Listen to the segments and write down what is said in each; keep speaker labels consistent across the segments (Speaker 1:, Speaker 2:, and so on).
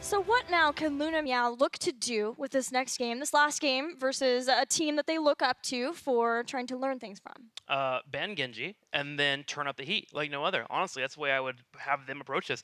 Speaker 1: So what now can Luna Meow look to do with this next game, this last game, versus a team that they look up to for trying to learn things from?
Speaker 2: Ban Genji and then turn up the heat like no other. Honestly, that's the way I would have them approach this.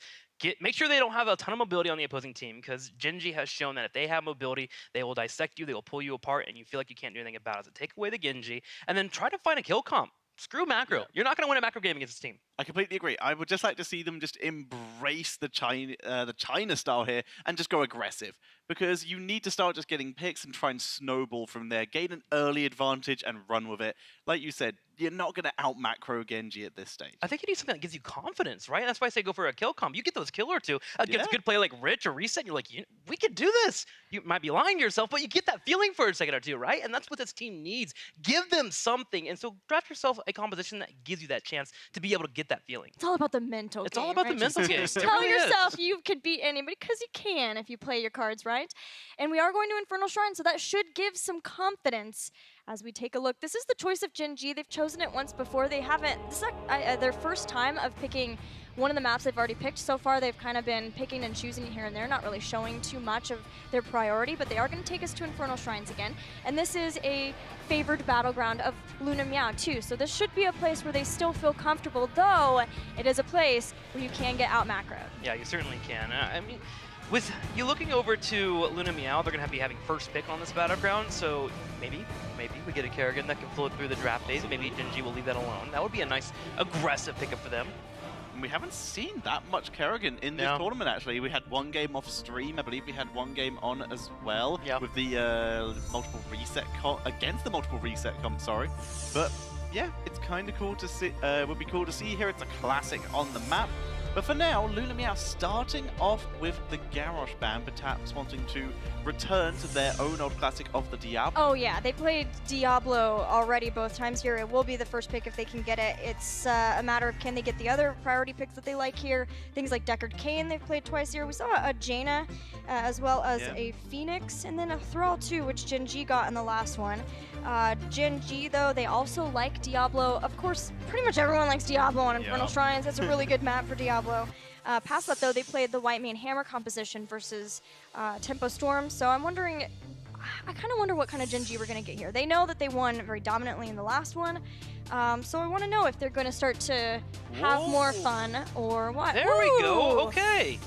Speaker 2: Make sure they don't have a ton of mobility on the opposing team, because Gen.G has shown that if they have mobility, they will dissect you, they will pull you apart, and you feel like you can't do anything about it. So take away the Genji, and then try to find a kill comp. Screw macro.
Speaker 3: Yeah.
Speaker 2: You're not going to win a macro game against this team.
Speaker 3: I completely agree. I would just like to see them just embrace the China style here and just go aggressive, because you need to start just getting picks and try and snowball from there, gain an early advantage and run with it. Like you said, you're not going to out macro Genji at this stage.
Speaker 2: I think you need something that gives you confidence, right? That's why I say go for a kill comp. You get those kill or two against a good play like Rich or Reset, you're like, we could do this. You might be lying to yourself, but you get that feeling for a second or two, right? And that's what this team needs. Give them something. And so draft yourself a composition that gives you that chance to be able to get that feeling.
Speaker 1: It's all about the mental
Speaker 2: It's
Speaker 1: game,
Speaker 2: all about
Speaker 1: right?
Speaker 2: the mental game.
Speaker 1: Just
Speaker 2: It
Speaker 1: tell
Speaker 2: really is.
Speaker 1: yourself you could beat anybody, because you can if you play your cards right. And we are going to Infernal Shrine, so that should give some confidence as we take a look. This is the choice of Gen.G. They've chosen it once before. They haven't. This is their first time of picking one of the maps they've already picked. So far, they've kind of been picking and choosing here and there, not really showing too much of their priority, but they are going to take us to Infernal Shrines again. And this is a favored battleground of Luna Meow, too. So this should be a place where they still feel comfortable, though it is a place where you can get out macroed.
Speaker 2: Yeah, you certainly can. I mean, with you looking over to Luna Meow, they're going to be having first pick on this battleground, so maybe we get a Kerrigan that can float through the draft phase. Maybe Gen.G will leave that alone. That would be a nice, aggressive pickup for them.
Speaker 3: We haven't seen that much Kerrigan in this tournament, actually. We had one game off stream. I believe we had one game on as well with the multiple reset against the multiple reset comp, sorry. But yeah, it's kind of cool to see. Would be cool to see here. It's a classic on the map. But for now, Luna Meow starting off with the Garrosh ban, perhaps wanting to return to their own old classic of the Diablo.
Speaker 1: Oh yeah, they played Diablo already both times here. It will be the first pick if they can get it. It's a matter of can they get the other priority picks that they like here. Things like Deckard Cain they've played twice here. We saw a Jaina as well as a Phoenix, and then a Thrall too, which Gen.G got in the last one. Gen.G though, they also like Diablo. Of course, pretty much everyone likes Diablo on Infernal Shrines. That's a really good map for Diablo. Past that though, they played the White Mane Hammer composition versus Tempo Storm, so I'm wondering, I kind of wonder what kind of Gen.G we're going to get here. They know that they won very dominantly in the last one, so I want to know if they're going to start to have more fun or what.
Speaker 2: There we go, okay.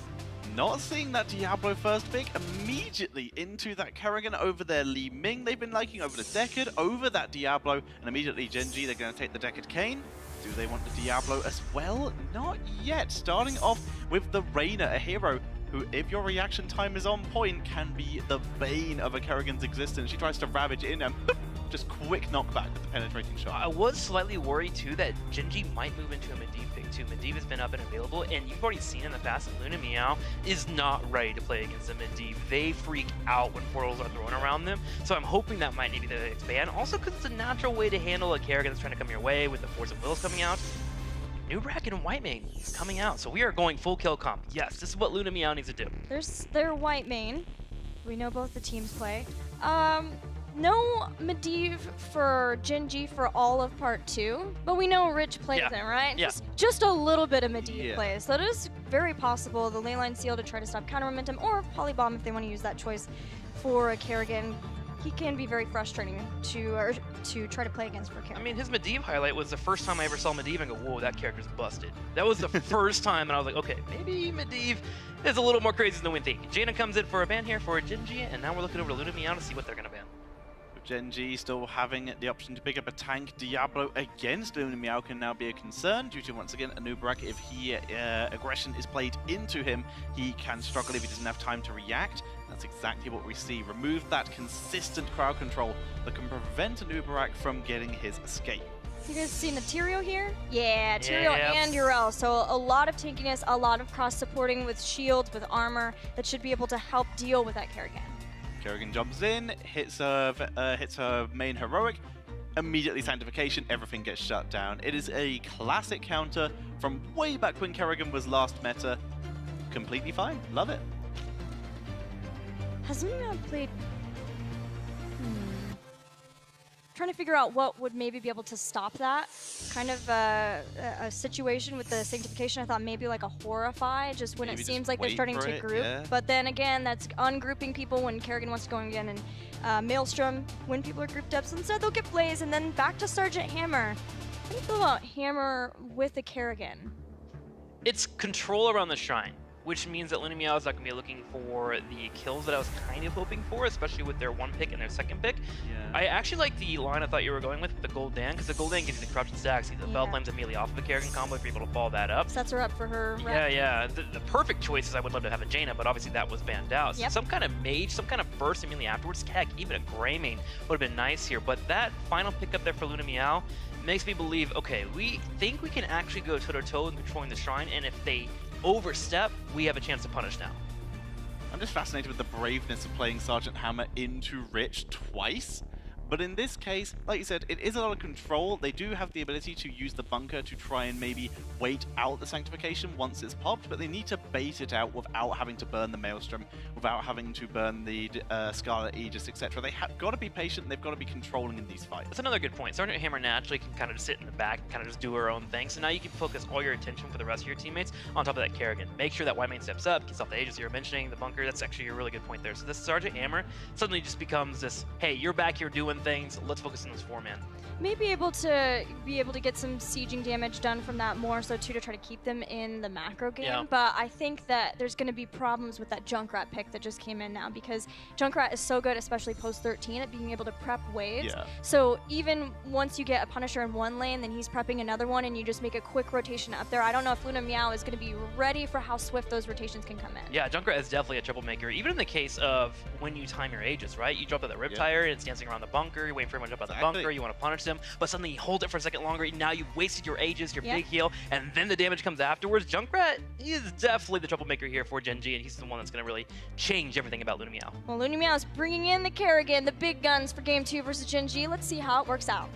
Speaker 3: Not seeing that Diablo first pick, immediately into that Kerrigan over their Li Ming they've been liking, over the Deckard, over that Diablo, and immediately Gen.G, they're going to take the Deckard Cain. Do they want the Diablo as well? Not yet. Starting off with the Reyna, a hero who, if your reaction time is on point, can be the bane of a Kerrigan's existence. She tries to ravage in and boop, just quick knockback with the penetrating shot.
Speaker 2: I was slightly worried too that Gen.G might move into a Medivh pick too. Medivh has been up and available, and you've already seen in the past that Luna Meow is not ready to play against a Medivh. They freak out when portals are thrown around them, so I'm hoping that might maybe they expand. Also, because it's a natural way to handle a Kerrigan that's trying to come your way with the Force of Wills coming out. Nubrak and White Mane coming out, so we are going full kill comp. Yes, this is what Luna Meow needs to do.
Speaker 1: There's their White Mane. We know both the teams play. No Medivh for Gen.G for all of part 2, but we know Rich plays it, right?
Speaker 2: Yeah.
Speaker 1: Just a little bit of Medivh plays. So it is very possible the Leyline Seal to try to stop counter momentum, or Polybomb if they want to use that choice for a Kerrigan. He can be very frustrating to try to play against for Kerrigan.
Speaker 2: I mean, his Medivh highlight was the first time I ever saw Medivh and go, whoa, that character's busted. That was the first time, and I was like, okay, maybe Medivh is a little more crazy than we think. Jaina comes in for a ban here for Gen.G, and now we're looking over to Luna Meow to see what they're going to ban.
Speaker 3: Gen.G still having the option to pick up a tank. Diablo against Luna Meow can now be a concern due to, once again, Anubarak. If aggression is played into him, he can struggle if he doesn't have time to react. That's exactly what we see. Remove that consistent crowd control that can prevent Anubarak from getting his escape.
Speaker 1: You guys see Tyrael here? Yeah, Tyrael and Yrel. So a lot of tankiness, a lot of cross-supporting with shields, with armor, that should be able to help deal with that Kerrigan.
Speaker 3: Kerrigan jumps in, hits her main heroic, immediately Sanctification, everything gets shut down. It is a classic counter from way back when Kerrigan was last meta. Completely fine, love it.
Speaker 1: Has Luna played... trying to figure out what would maybe be able to stop that. Kind of a situation with the Sanctification, I thought maybe like a Horrify, just when
Speaker 3: Maybe
Speaker 1: it
Speaker 3: just
Speaker 1: seems like they're
Speaker 3: wait
Speaker 1: starting
Speaker 3: for
Speaker 1: to
Speaker 3: it,
Speaker 1: group.
Speaker 3: yeah.
Speaker 1: But then again, that's ungrouping people when Kerrigan wants to go again, and Maelstrom when people are grouped up. So instead they'll get Blaze, and then back to Sergeant Hammer. How do you feel about Hammer with the Kerrigan?
Speaker 2: It's control around the shrine, which means that Luna Meow is not going to be looking for the kills that I was kind of hoping for, especially with their 1 pick and their 2nd pick.
Speaker 3: Yeah.
Speaker 2: I actually like the line I thought you were going with the Goldan, because the Goldan gives you the corruption stacks, the Bell Flames immediately off of the Kerrigan combo if you're able to follow that up.
Speaker 1: Sets her up for her rep.
Speaker 2: Yeah. The perfect choice is I would love to have a Jaina, but obviously that was banned out. So some kind of mage, some kind of burst immediately afterwards. Heck, even a Greymane would have been nice here. But that final pick up there for Luna Meow makes me believe, okay, we think we can actually go toe-to-toe in controlling the shrine, and if they overstep, we have a chance to punish now.
Speaker 3: I'm just fascinated with the braveness of playing Sergeant Hammer into Rich twice. But in this case, like you said, it is a lot of control. They do have the ability to use the bunker to try and maybe wait out the Sanctification once it's popped, but they need to bait it out without having to burn the Maelstrom, without having to burn the Scarlet Aegis, etc. They have got to be patient, they've got to be controlling in these fights.
Speaker 2: That's another good point. Sergeant Hammer naturally can kind of just sit in the back and kind of just do her own thing. So now you can focus all your attention for the rest of your teammates on top of that Kerrigan. Make sure that Whitemane steps up, gets off the Aegis you were mentioning, the bunker. That's actually a really good point there. So this Sergeant Hammer suddenly just becomes this, hey, you're back here doing things, let's focus on this 4-man.
Speaker 1: May be able to get some sieging damage done from that more so too, to try to keep them in the macro game. But I think that there's going to be problems with that Junkrat pick that just came in now, because Junkrat is so good, especially post 13, at being able to prep waves. So even once you get a Punisher in one lane, then he's prepping another one, and you just make a quick rotation up there. I don't know if Luna Meow is going to be ready for how swift those rotations can come in.
Speaker 2: Yeah, Junkrat is definitely a troublemaker, even in the case of when you time your Aegis, right? You drop out that Riptire, and it's dancing around the bunker, you're waiting for him to jump out the bunker, you want to punish them, but suddenly you hold it for a second longer, now you've wasted your Aegis, your big heal, and then the damage comes afterwards. Junkrat is definitely the troublemaker here for Gen.G, and he's the one that's going to really change everything about Luna Meow.
Speaker 1: Well, Luna Meow is bringing in the Kerrigan, the big guns for Game 2 versus Gen.G. Let's see how it works out.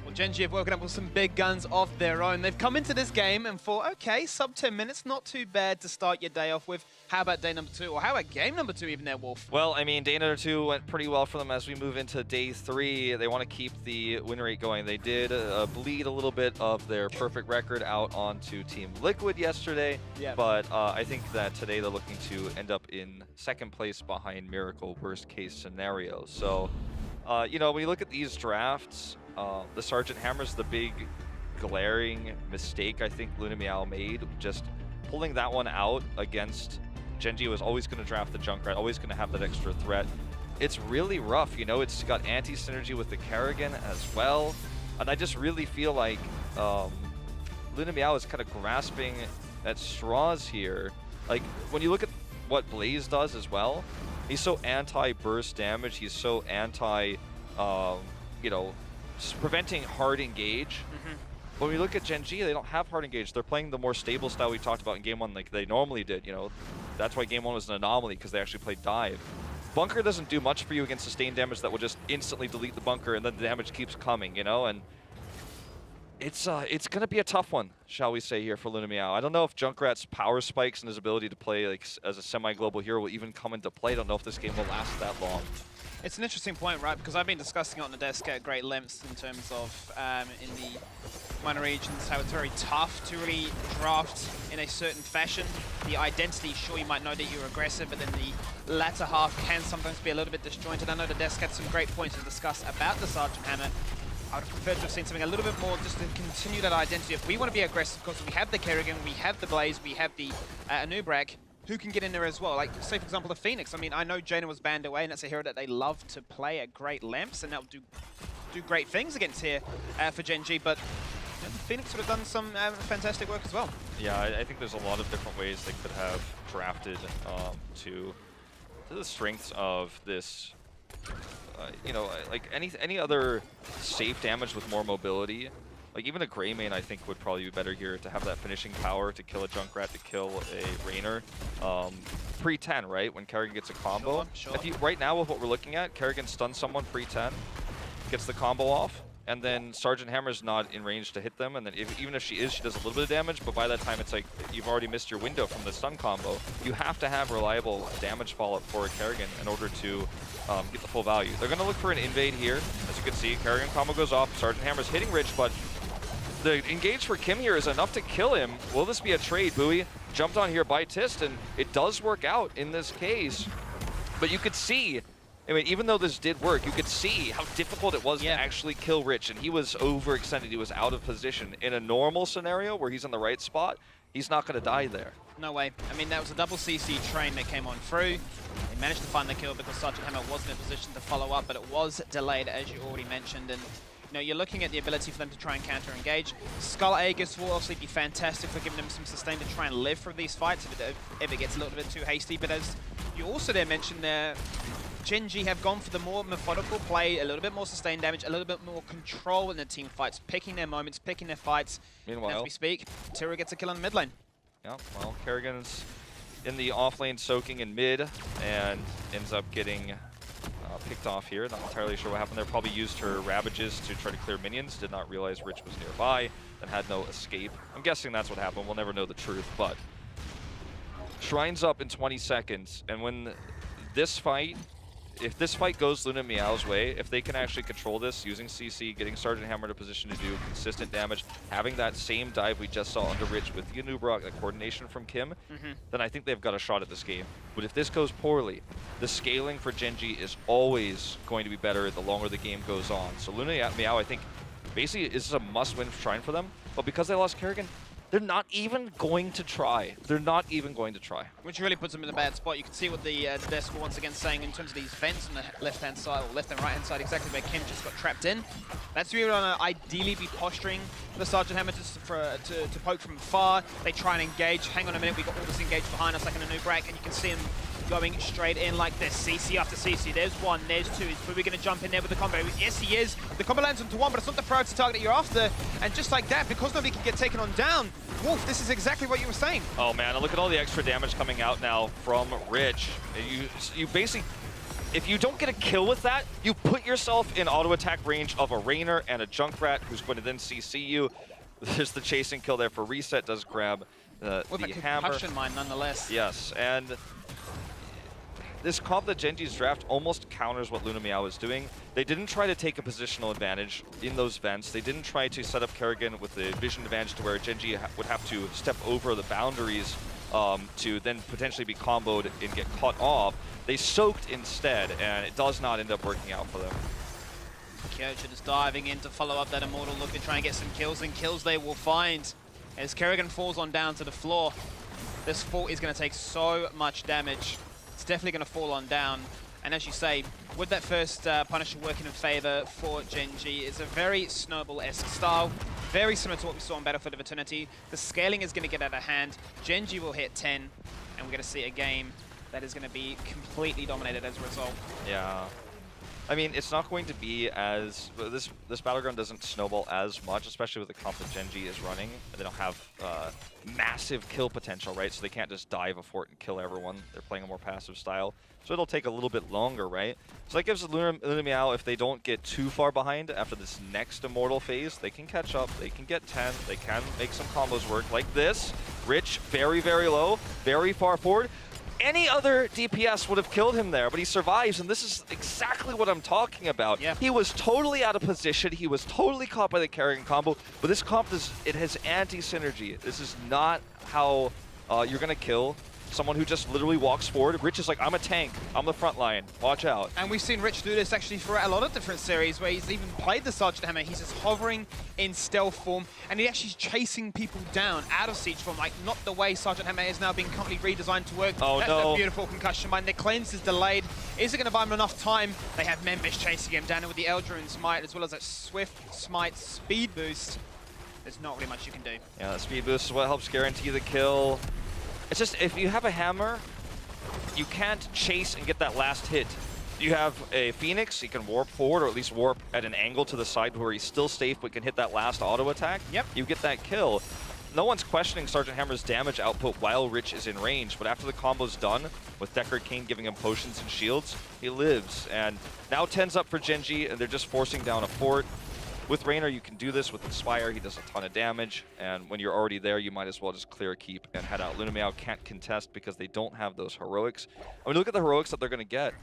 Speaker 4: Well, Gen.G have woken up with some big guns of their own. They've come into this game and thought, okay, sub 10 minutes, not too bad to start your day off with. How about day number 2? Or how about game number 2 even there, Wolf?
Speaker 5: Well, I mean, day number 2 went pretty well for them as we move into day 3. They want to keep the win rate going. They did bleed a little bit of their perfect record out onto Team Liquid yesterday, but I think that today they're looking to end up in 2nd place behind Miracle, worst case scenario. So, you know, when you look at these drafts, the Sergeant Hammer's the big glaring mistake I think Luna Meow made, just pulling that one out against Gen.G was always going to draft the Junkrat, always going to have that extra threat. It's really rough, you know, it's got anti-synergy with the Kerrigan as well, and I just really feel like Luna Meow is kind of grasping at straws here. Like, when you look at what Blaze does as well, he's so anti-burst damage, he's so anti, you know, preventing hard engage. When we look at Gen.G, they don't have hard engage. They're playing the more stable style we talked about in Game 1 like they normally did, you know. That's why Game 1 was an anomaly, because they actually played dive. Bunker doesn't do much for you against sustained damage that will just instantly delete the bunker, and then the damage keeps coming, you know. And it's going to be a tough one, shall we say, here for Luna Meow. I don't know if Junkrat's power spikes and his ability to play like as a semi-global hero will even come into play. I don't know if this game will last that long.
Speaker 4: It's an interesting point, right? Because I've been discussing it on the desk at great lengths in terms of in the minor regions, how it's very tough to really draft in a certain fashion. The identity, sure, you might know that you're aggressive, but then the latter half can sometimes be a little bit disjointed. I know the desk had some great points to discuss about the Sergeant Hammer. I would have preferred to have seen something a little bit more just to continue that identity. If we want to be aggressive, because we have the Kerrigan, we have the Blaze, we have the Anubrak, who can get in there as well? Like, say, for example, the Phoenix. I mean, I know Jaina was banned away, and that's a hero that they love to play at great lengths, and that will do great things against here for Gen.G, but you know, the Phoenix would have done some fantastic work as well.
Speaker 5: Yeah, I think there's a lot of different ways they could have drafted to the strengths of this, you know, like any other safe damage with more mobility. Like, even a Greymane, I think, would probably be better here to have that finishing power to kill a Junkrat, to kill a Raynor. Pre-10, right? When Kerrigan gets a combo.
Speaker 4: Sure.
Speaker 5: If you, right now, with what we're looking at, Kerrigan stuns someone pre-10, gets the combo off. and then Sergeant Hammer's not in range to hit them, and then even if she is, she does a little bit of damage, but by that time it's like you've already missed your window from the stun combo. You have to have reliable damage follow-up for a Kerrigan in order to get the full value. They're going to look for an invade here. As you can see, Kerrigan combo goes off, Sergeant Hammer's hitting Rich, but the engage for Kim here is enough to kill him. Will this be a trade? Bowie jumped on here by Tist, and it does work out in this case. But you could see, I mean, even though this did work, you could see how difficult it was to actually kill Rich, and he was overextended. He was out of position. In a normal scenario where he's in the right spot, he's not going to die there.
Speaker 4: No way. I mean, that was a double CC train that came on through. They managed to find the kill because Sergeant Hammer wasn't in a position to follow up, but it was delayed, as you already mentioned. And you know, you're looking at the ability for them to try and counter-engage. Skull Aegis will obviously be fantastic for giving them some sustain to try and live through these fights if it gets a little bit too hasty. But as you also there mentioned there, Gen.G have gone for the more methodical play, a little bit more sustained damage, a little bit more control in the team fights, picking their moments, picking their fights.
Speaker 5: Meanwhile,
Speaker 4: and as we speak, Tira gets a kill on the mid lane.
Speaker 5: Yeah, well, Kerrigan's in the off lane soaking in mid and ends up getting picked off here. Not entirely sure what happened there. Probably used her Ravages to try to clear minions. Did not realize Rich was nearby and had no escape. I'm guessing that's what happened. We'll never know the truth, but Shrine's up in 20 seconds. And when this fight, if this fight goes Luna Meow's way, if they can actually control this using CC, getting Sergeant Hammer to position to do consistent damage, having that same dive we just saw under Rich with the Anubrock, that coordination from Kim, then I think they've got a shot at this game. But if this goes poorly, the scaling for Gen.G is always going to be better the longer the game goes on. So Luna Meow, I think, basically is a must-win Shrine for them. But because they lost Kerrigan, they're not even going to try. They're not even going to try.
Speaker 4: Which really puts them in a bad spot. You can see what the desk were once again saying in terms of these vents on the left-hand side, or left and right-hand side, exactly where Kim just got trapped in. That's where you want to ideally be posturing for the Sergeant Hammer to poke from far. They try and engage. Hang on a minute, we got all this engaged behind us like an Anubrak, and you can see him going straight in like this. CC after CC. There's one, there's two. Is Booby going to jump in there with the combo? Yes, he is. The combo lands onto one, but it's not the priority target that you're after. And just like that, because nobody can get taken on down, Wolf, this is exactly what you were saying.
Speaker 5: Oh man, and look at all the extra damage coming out now from Rich. You basically, if you don't get a kill with that, you put yourself in auto attack range of a Rainer and a Junkrat who's going to then CC you. There's the chasing kill there for Reset, does grab the
Speaker 4: with a
Speaker 5: hammer.
Speaker 4: concussion mine nonetheless.
Speaker 5: Yes, and this comp that Gen.G's draft almost counters what Luna Meow is doing. They didn't try to take a positional advantage in those vents. They didn't try to set up Kerrigan with the vision advantage to where Gen.G would have to step over the boundaries to then potentially be comboed and get caught off. They soaked instead, and it does not end up working out for them.
Speaker 4: Kyojin is diving in to follow up that Immortal look to try and get some kills, and kills they will find as Kerrigan falls on down to the floor. This fall is going to take so much damage. It's definitely going to fall on down. And as you say, with that first Punisher working in favor for Gen.G, it's a very Snowball-esque style, very similar to what we saw in Battlefield of Eternity. The scaling is going to get out of hand. Gen.G will hit 10, and we're going to see a game that is going to be completely dominated as a result.
Speaker 5: Yeah. I mean, it's not going to be as... This Battleground doesn't snowball as much, especially with the comp that Gen.G is running. They don't have massive kill potential, right? So they can't just dive a fort and kill everyone. They're playing a more passive style. So it'll take a little bit longer, right? So that gives Luna Meow, if they don't get too far behind after this next Immortal phase, they can catch up, they can get 10, they can make some combos work like this. Rich, very, very low, very far forward. Any other DPS would have killed him there, but he survives, and this is exactly what I'm talking about.
Speaker 4: Yeah.
Speaker 5: He was totally out of position, he was totally caught by the Kerrigan combo, but this comp, it has anti-synergy. This is not how you're going to kill someone who just literally walks forward. Rich is like, I'm a tank, I'm the front line, watch out.
Speaker 4: And we've seen Rich do this actually throughout a lot of different series where he's even played the Sergeant Hammer. He's just hovering in stealth form, and he's actually chasing people down out of siege form, like not the way Sergeant Hammer is now being completely redesigned to work.
Speaker 5: Oh,
Speaker 4: That's
Speaker 5: no.
Speaker 4: a beautiful concussion mine. The cleanse is delayed. Is it going to buy him enough time? They have Membish chasing him down with the Eldrin Smite, as well as that Swift Smite speed boost. There's not really much you can do.
Speaker 5: Yeah, that speed boost is what helps guarantee the kill. It's just, if you have a hammer, you can't chase and get that last hit. You have a Phoenix, he can warp forward, or at least warp at an angle to the side where he's still safe but can hit that last auto attack.
Speaker 4: Yep.
Speaker 5: You get that kill. No one's questioning Sergeant Hammer's damage output while Rich is in range, but after the combo's done, with Deckard Cain giving him potions and shields, he lives. And now 10's up for Gen.G, and they're just forcing down a fort. With Raynor, you can do this. With Inspire, he does a ton of damage. And when you're already there, you might as well just clear a keep and head out. Luna Meow can't contest because they don't have those heroics. I mean, look at the heroics that they're going to get.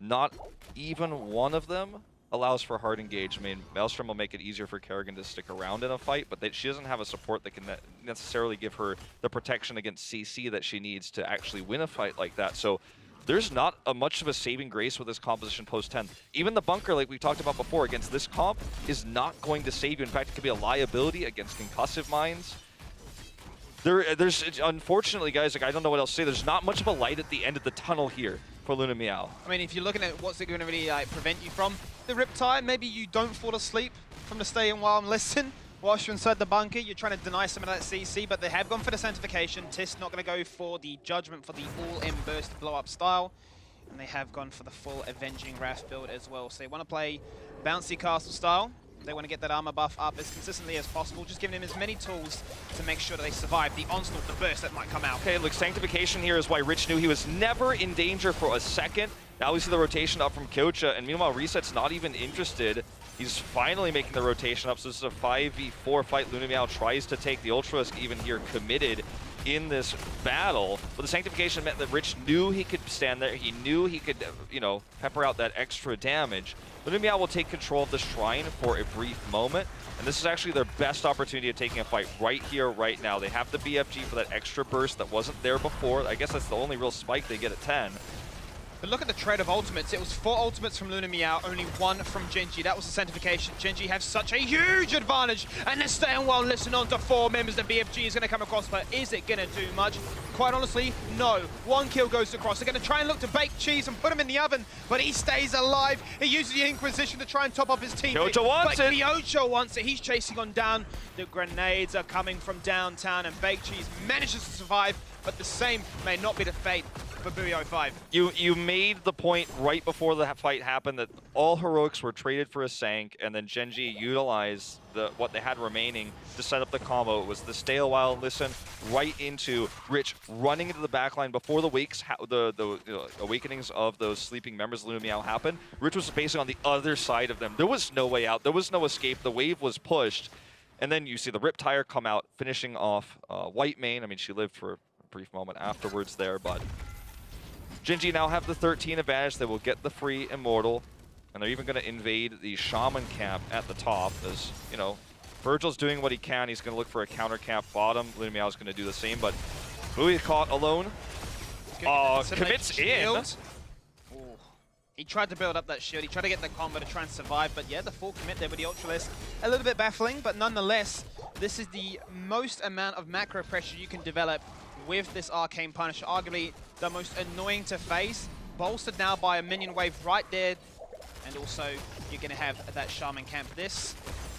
Speaker 5: Not even one of them allows for hard engage. I mean, Maelstrom will make it easier for Kerrigan to stick around in a fight, but she doesn't have a support that can necessarily give her the protection against CC that she needs to actually win a fight like that. So there's not much of a saving grace with this composition post-10. Even the bunker, like we talked about before, against this comp is not going to save you. In fact, it could be a liability against concussive mines. There's unfortunately, guys, like I don't know what else to say. There's not much of a light at the end of the tunnel here for Luna Meow.
Speaker 4: I mean, if you're looking at what's it going to really prevent you from the Riptide, maybe you don't fall asleep from the stay and while and listen. Whilst you're inside the bunker, you're trying to deny some of that CC, but they have gone for the Sanctification. Tiss not going to go for the Judgment for the all-in burst blow-up style. And they have gone for the full Avenging Wrath build as well. So they want to play bouncy castle style. They want to get that armor buff up as consistently as possible, just giving them as many tools to make sure that they survive the onslaught, the burst that might come out.
Speaker 5: Okay, look, Sanctification here is why Rich knew he was never in danger for a second. Now we see the rotation up from Kyocha, and meanwhile Reset's not even interested. He's finally making the rotation up, so this is a 5v4 fight. Luna Meow tries to take the Ultralisk even here committed in this battle, but the Sanctification meant that Rich knew he could stand there. He knew he could, you know, pepper out that extra damage. Luna Meow will take control of the Shrine for a brief moment, and this is actually their best opportunity of taking a fight right here, right now. They have the BFG for that extra burst that wasn't there before. I guess that's the only real spike they get at 10.
Speaker 4: But look at the trade of ultimates. It was 4 ultimates from Luna Meow, only 1 from Gen.G. That was the Sanctification. Gen.G have such a huge advantage, and they're staying well. Listen on to 4 members. The BFG is going to come across, but is it going to do much? Quite honestly, no. 1 kill goes across. They're going to try and look to bake cheese and put him in the oven, but he stays alive. He uses the Inquisition to try and top up his team.
Speaker 5: Kyocha wants it.
Speaker 4: Kyocha wants it. He's chasing on down. The grenades are coming from downtown, and Bake Cheese manages to survive, but the same may not be the fate for Bui05.
Speaker 5: You made the point right before the fight happened that all heroics were traded for a Sank, and then Gen.G utilized what they had remaining to set up the combo. It was the stay a while and listen right into Rich running into the backline before the awakenings of those sleeping members of Luna Meow happened. Rich was basically on the other side of them. There was no way out. There was no escape. The wave was pushed. And then you see the Riptire come out, finishing off White Mane. I mean, she lived for a brief moment afterwards there, but Gen.G now have the 13 advantage. They will get the free Immortal, and they're even going to invade the Shaman camp at the top. As, you know, Virgil's doing what he can. He's going to look for a counter camp bottom. Luna Meow's going to do the same, but Bui caught alone. Commits in.
Speaker 4: Ooh. He tried to build up that shield. He tried to get the combo to try and survive, but yeah, the full commit there with the Ultralisk. A little bit baffling, but nonetheless, this is the most amount of macro pressure you can develop with this Arcane Punisher. Arguably the most annoying to face, bolstered now by a minion wave right there, and also you're going to have that Shaman camp. This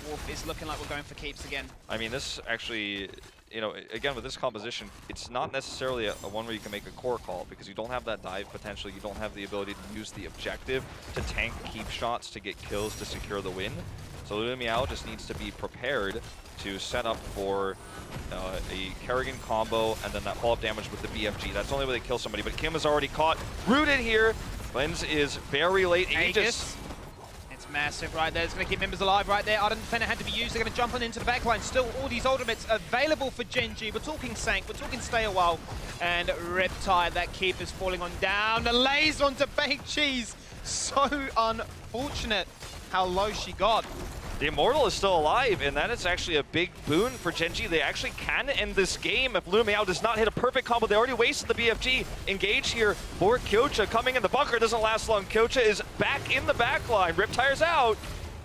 Speaker 4: Wolf is looking like we're going for keeps again.
Speaker 5: I mean, this actually, you know, again, with this composition, it's not necessarily a one where you can make a core call, because you don't have that dive potential. You don't have the ability to use the objective to tank keep shots to get kills to secure the win. So Luna Meow just needs to be prepared to set up for a Kerrigan combo and then that follow-up damage with the BFG. That's the only way they kill somebody, but Kim is already caught. Rooted here. Lens is very late. Aegis.
Speaker 4: It's massive right there. It's going to keep members alive right there. Ardent Defender had to be used. They're going to jump on into the backline. Still all these ultimates available for Gen.G. We're talking Sank. We're talking Stay a While. And Riptide, that keep is falling on down. The lays onto Baked Cheese. So unfortunate how low she got.
Speaker 5: The Immortal is still alive, and that is actually a big boon for Gen.G. They actually can end this game if Luna Meow does not hit a perfect combo. They already wasted the BFG. Engage here for Kyocha. Coming in the bunker doesn't last long. Kyocha is back in the back line. Riptire's out.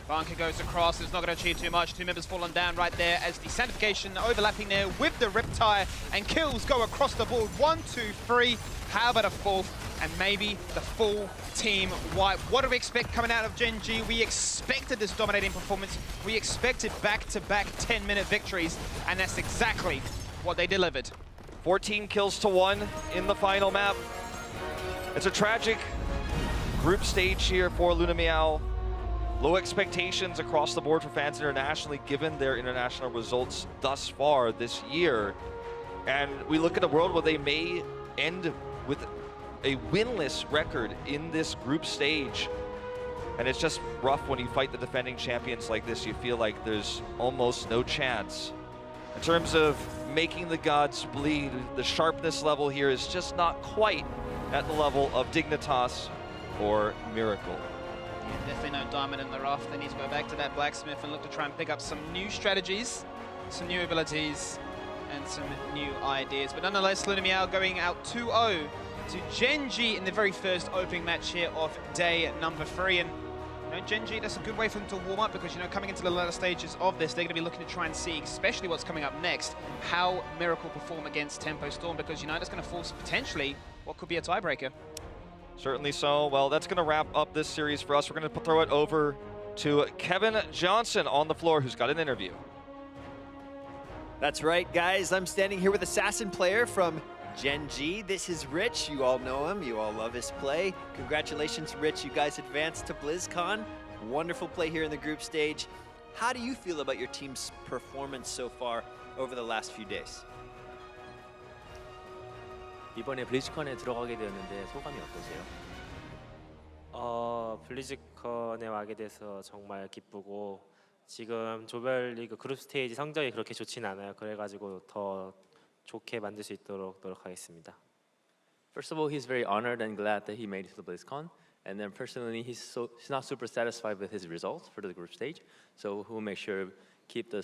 Speaker 4: Bunker goes across. It's not going to achieve too much. 2 members fallen down right there as the Sanctification overlapping there with the Riptire, and kills go across the board. 1, 2, 3. How about a 4th? And maybe the full team wipe. What do we expect coming out of Gen.G? We expected this dominating performance. We expected back-to-back 10-minute victories, and that's exactly what they delivered.
Speaker 5: 14 kills to 1 in the final map. It's a tragic group stage here for Luna Meow. Low expectations across the board for fans internationally, given their international results thus far this year. And we look at a world where they may end with a winless record in this group stage. And it's just rough when you fight the defending champions like this. You feel like there's almost no chance. In terms of making the gods bleed, the sharpness level here is just not quite at the level of Dignitas or Miracle.
Speaker 4: Yeah, definitely no diamond in the rough. They need to go back to that blacksmith and look to try and pick up some new strategies, some new abilities, and some new ideas. But nonetheless, Luna Meow going out 2-0 to Gen.G in the very first opening match here of day number 3. And you know, Gen.G, that's a good way for them to warm up because, you know, coming into the latter stages of this, they're going to be looking to try and see, especially what's coming up next, how Miracle perform against Tempo Storm, because, you know, that's going to force potentially what could be a tiebreaker.
Speaker 5: Certainly so. Well, that's going to wrap up this series for us. We're going to throw it over to Kevin Johnson on the floor, who's got an interview.
Speaker 6: That's right, guys. I'm standing here with Assassin player from Gen.G. This is Rich. You all know him. You all love his play. Congratulations, Rich. You guys advanced to BlizzCon. Wonderful play here in the group stage. How do you feel about your team's performance so far over the last few days?
Speaker 7: 이번에 블리즈컨에 들어가게 되었는데 소감이 어떠세요? 블리즈컨에 와게 돼서 정말 기쁘고 지금 조별리그 그룹 스테이지 성적이 그렇게 좋진 않아요. 그래가지고 더 좋게 만들 수 있도록 노력하겠습니다.
Speaker 8: First of all, he's very honored and glad that he made it to the BlizzCon. And then personally, he's not super satisfied with his results for the group stage. So we'll make sure to keep the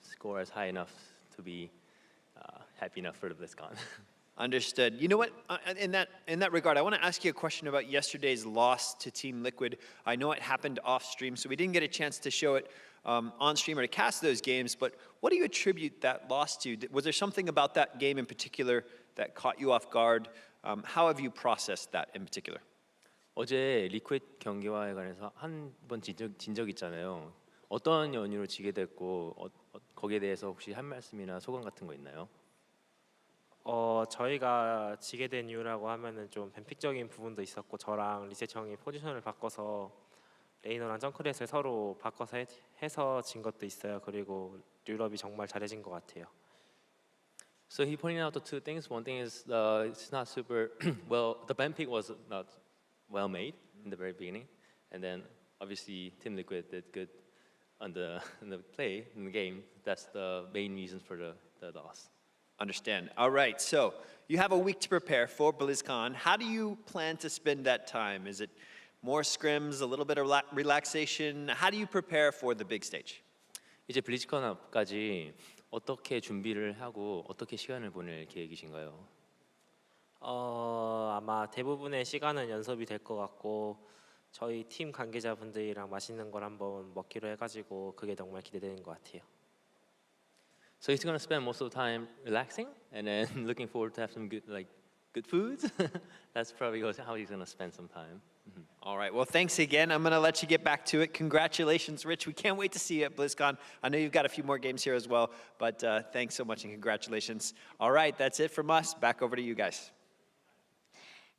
Speaker 8: score as high enough to be happy enough for the BlizzCon.
Speaker 6: Understood. You know what? In that regard, I want to ask you a question about yesterday's loss to Team Liquid. I know it happened off stream, so we didn't get a chance to show it on stream or to cast those games. But what do you attribute that loss to? Was there something about that game in particular that caught you off guard? How have you processed that in particular?
Speaker 8: 어제 리퀴드 경기와 관해서 한 번 진 적 있잖아요. 어떤 연유로 지게 됐고 거기에 대해서 혹시 한 말씀이나 소감 같은 거 있나요?
Speaker 7: 저희가 지게 된 이유라고 하면은 좀 뱀픽적인 부분도 있었고 저랑 리셋 형이 포지션을 바꿔서 레이너랑 정크렛을 서로 바꿔서 해서 진 것도 있어요. 그리고 류럽이 정말 잘해진 것 같아요.
Speaker 8: So he pointed out the two things. One thing is it's not super well. The band pick was not well made in the very beginning, and then obviously Team Liquid did good on the play in the game. That's the main reason for the loss.
Speaker 6: Understand. All right, so you have a week to prepare for BlizzCon. How do you plan to spend that time? Is it more scrims, a little bit of relaxation? How do you prepare for the big stage?
Speaker 8: 이제 블리즈컨 앞까지 어떻게 준비를 하고 어떻게 시간을 보낼 계획이신가요?
Speaker 7: 아마 대부분의 시간은 연습이 될 것 같고 저희 팀 관계자분들이랑 맛있는 걸 한번 먹기로 해가지고 그게 정말 기대되는 것 같아요.
Speaker 8: So he's gonna spend most of the time relaxing and then looking forward to have some good foods. That's probably how he's gonna spend some time.
Speaker 6: All right, well, thanks again. I'm gonna let you get back to it. Congratulations, Rich. We can't wait to see you at BlizzCon. I know you've got a few more games here as well, but thanks so much and congratulations. All right, that's it from us. Back over to you guys.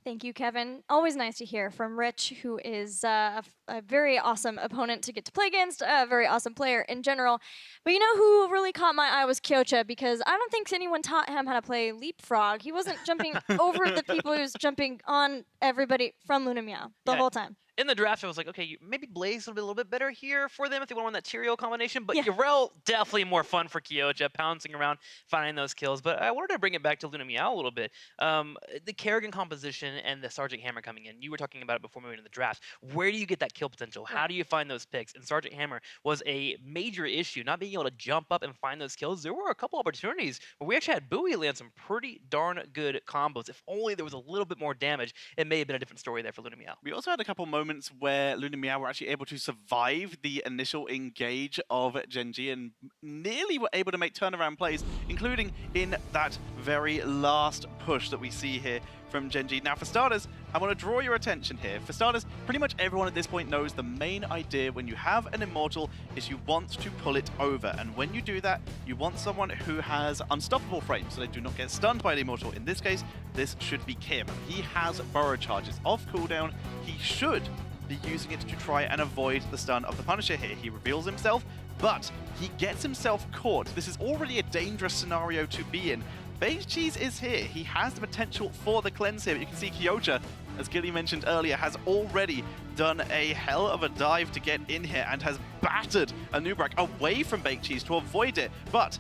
Speaker 1: Thank you, Kevin. Always nice to hear from Rich, who is a very awesome opponent to get to play against, a very awesome player in general. But you know who really caught my eye was Kyocha, because I don't think anyone taught him how to play leapfrog. He wasn't jumping over the people, he was jumping on everybody from Luna Meow the whole time.
Speaker 2: In the draft, I was like, okay, maybe Blaze will be a little bit better here for them if they want to win that Tyrael combination. But Yrel, definitely more fun for Kyocha, pouncing around, finding those kills. But I wanted to bring it back to Luna Meow a little bit. The Kerrigan composition and the Sergeant Hammer coming in. You were talking about it before moving into the draft. Where do you get that kill potential? How do you find those picks? And Sergeant Hammer was a major issue, not being able to jump up and find those kills. There were a couple opportunities where we actually had Bowie land some pretty darn good combos. If only there was a little bit more damage, it may have been a different story there for Luna Meow.
Speaker 3: We also had a couple moments where Luna Meow were actually able to survive the initial engage of Gen.G and nearly were able to make turnaround plays, including in that very last push that we see here from Gen.G. Now, for starters, I want to draw your attention here. For starters, pretty much everyone at this point knows the main idea when you have an Immortal is you want to pull it over. And when you do that, you want someone who has unstoppable frames, so they do not get stunned by the Immortal. In this case, this should be Kim. He has Burrow Charges off cooldown. He should be using it to try and avoid the stun of the Punisher here. He reveals himself, but he gets himself caught. This is already a dangerous scenario to be in. Beige Cheese is here. He has the potential for the cleanse here. But you can see Kyocha, as Gilly mentioned earlier, has already done a hell of a dive to get in here and has battered Anubrak away from Baked Cheese to avoid it. But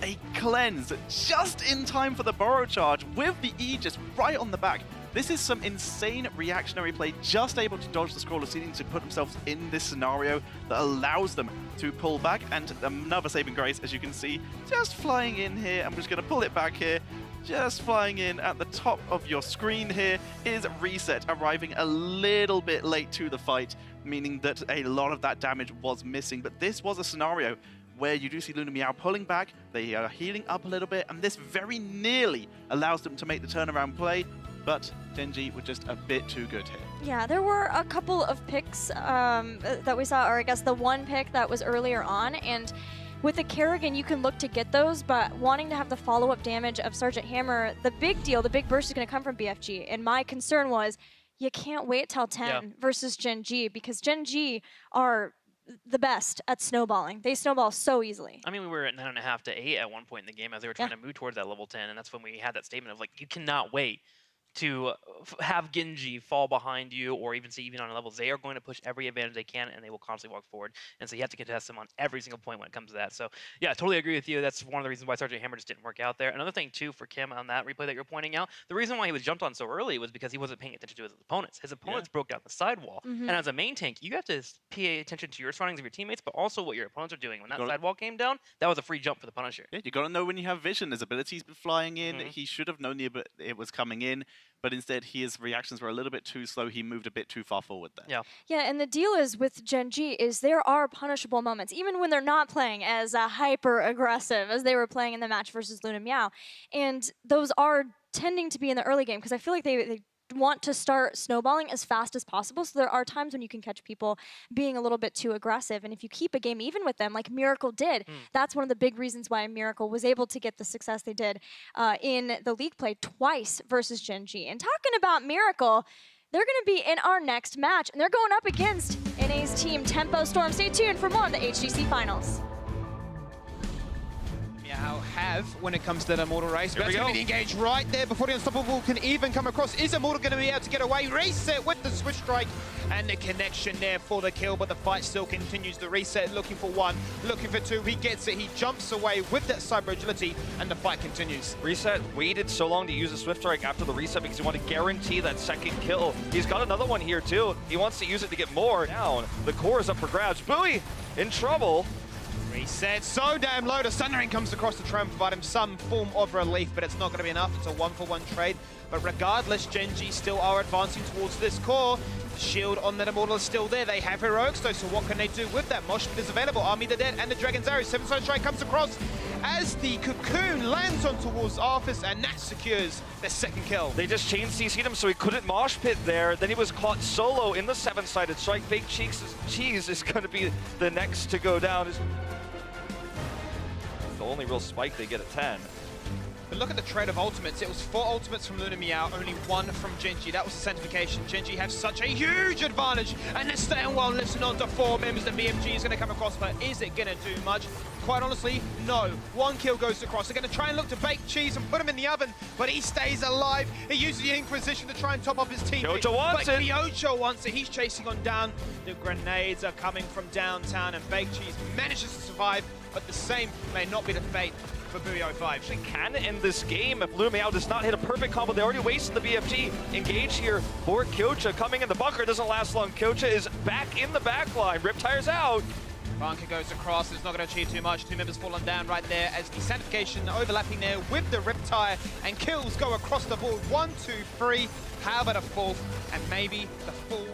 Speaker 3: a cleanse just in time for the Burrow charge with the Aegis right on the back. This is some insane reactionary play, just able to dodge the scroll of seeding to put themselves in this scenario that allows them to pull back. And another saving grace, as you can see, just flying in here. I'm just going to pull it back here. Just flying in at the top of your screen here is Reset, arriving a little bit late to the fight, meaning that a lot of that damage was missing. But this was a scenario where you do see Luna Meow pulling back, they are healing up a little bit, and this very nearly allows them to make the turnaround play, but Gen.G were just a bit too good here.
Speaker 1: Yeah, there were a couple of picks that we saw, or I guess the one pick that was earlier on, and with the Kerrigan, you can look to get those, but wanting to have the follow-up damage of Sergeant Hammer, the big deal, the big burst is going to come from BFG, and my concern was you can't wait till 10 versus Gen.G, because Gen.G are the best at snowballing. They snowball so easily.
Speaker 2: I mean, we were at 9.5 to 8 at one point in the game as they were trying to move towards that level 10, and that's when we had that statement of like, you cannot wait to have Gen.G fall behind you, or even see even on levels. They are going to push every advantage they can, and they will constantly walk forward. And so you have to contest them on every single point when it comes to that. So yeah, I totally agree with you. That's one of the reasons why Sergeant Hammer just didn't work out there. Another thing too for Kim on that replay that you're pointing out, the reason why he was jumped on so early was because he wasn't paying attention to his opponents. His opponents broke down the sidewall. And as a main tank, you have to pay attention to your surroundings of your teammates, but also what your opponents are doing. When that sidewall came down, that was a free jump for the Punisher.
Speaker 3: Yeah, you got to know when you have vision. His ability's been flying in. He should have known it was coming in, but instead his reactions were a little bit too slow. He moved a bit too far forward there.
Speaker 1: Yeah, and the deal is with Gen.G is there are punishable moments, even when they're not playing as hyper-aggressive as they were playing in the match versus Luna Meow. And those are tending to be in the early game, because I feel like they want to start snowballing as fast as possible. So there are times when you can catch people being a little bit too aggressive. And if you keep a game even with them, like Miracle did, that's one of the big reasons why Miracle was able to get the success they did in the league play twice versus Gen.G. And talking about Miracle, they're going to be in our next match, and they're going up against NA's team Tempo Storm. Stay tuned for more on the HGC Finals.
Speaker 4: Meow have when it comes to the Immortal race. But that's going to be the engage right there before the Unstoppable can even come across. Is Immortal going to be able to get away? Reset with the switch strike and the connection there for the kill, but the fight still continues. The Reset looking for one, looking for two. He gets it. He jumps away with that cyber agility, and the fight continues.
Speaker 5: Reset waited so long to use the Swift Strike after the reset because he wanted to guarantee that second kill. He's got another one here too. He wants to use it to get more down. The core is up for grabs. Bowie in trouble.
Speaker 4: Reset so damn low. The Sundering comes across the trail and provide him some form of relief, but it's not going to be enough. It's a 1-for-1 trade. But regardless, Gen.G still are advancing towards this core. The shield on that Immortal is still there. They have Heroics though, so what can they do with that? Mosh Pit is available. Army the Dead and the Dragon's Arrow. 7-side strike comes across as the Cocoon lands on towards Arthas, and that secures the second kill.
Speaker 5: They just chain CC'd him so he couldn't Mosh Pit there. Then he was caught solo in the 7-sided strike. Baked Cheese is going to be the next to go down. The only real spike they get at 10.
Speaker 4: But look at the trade of ultimates. It was 4 ultimates from Luna Meow, only 1 from Gen.G. That was the sanctification. Gen.G have such a huge advantage, and they're staying well. Listen on to 4 members that BFG is going to come across, but is it going to do much? Quite honestly, no. 1 kill goes across. They're going to try and look to bake Cheese and put him in the oven, but he stays alive. He uses the Inquisition to try and top up his team.
Speaker 5: Kyocha wants it.
Speaker 4: Kyocha wants it. He's chasing on down. The grenades are coming from downtown, and Baked Cheese manages to survive, but the same may not be the fate for Bowie 05.
Speaker 5: They can end this game if Luna Meow does not hit a perfect combo. They already wasted the BFG. Engage here for Kyocha. Coming in the bunker doesn't last long. Kyocha is back in the back line. Riptire's out.
Speaker 4: Bunker goes across. It's not going to achieve too much. 2 members fallen down right there as the sanctification overlapping there with the Riptire, and kills go across the board. 1, 2, 3. How about a 4th? And maybe the full